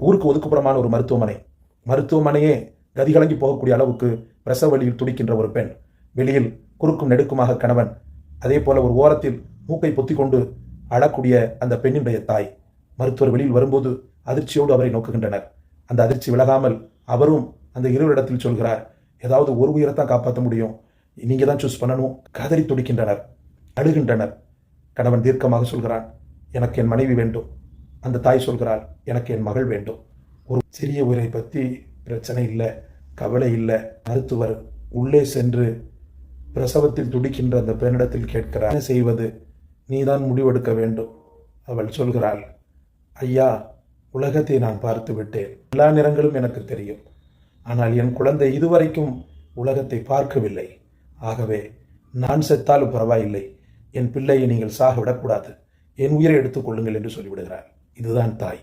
ஊருக்கு ஒதுக்குப்புறமான ஒரு மருத்துவமனையே கதிகலங்கி போகக்கூடிய அளவுக்கு பிரசவ வலியில் துடிக்கின்ற ஒரு பெண், வெளியில் குறுக்கும் நெடுக்குமாக கணவன், அதே போல ஒரு ஓரத்தில் மூக்கை பொத்தி கொண்டு அழக்கூடிய அந்த பெண்ணினுடைய தாய். மருத்துவர் வெளியில் வரும்போது அதிர்ச்சியோடு அவரை நோக்குகின்றனர். அந்த அதிர்ச்சி விலகாமல் அவரும் அந்த இருவரிடத்தில் சொல்கிறார், ஏதாவது ஒரு உயிரைத்தான் காப்பாற்ற முடியும், நீங்க தான் சூஸ் பண்ணணும். கதறி துடிக்கின்றனர், அழுகின்றனர். கணவன் தீர்க்கமாக சொல்கிறான், எனக்கு என் மனைவி வேண்டும். அந்த தாய் சொல்கிறாள், எனக்கு என் மகள் வேண்டும். ஒரு சிறிய உயிரை பற்றி பிரச்சனை இல்லை, கவலை இல்லை. மருத்துவர் உள்ளே சென்று பிரசவத்தில் துடிக்கின்ற அந்த பெண்ணிடத்தில் கேட்கிறார், என்ன செய்வது, நீதான் முடிவெடுக்க வேண்டும். அவள் சொல்கிறாள், ஐயா, உலகத்தை நான் பார்த்து விட்டேன், எல்லா நிறங்களும் எனக்கு தெரியும். ஆனால் என் குழந்தை இதுவரைக்கும் உலகத்தை பார்க்கவில்லை. ஆகவே நான் செத்தாலும் பரவாயில்லை, என் பிள்ளையை நீங்கள் சாக விடக்கூடாது, என் உயிரை எடுத்துக்கொள்ளுங்கள் என்று சொல்லிவிடுகிறார். இதுதான் தாய்.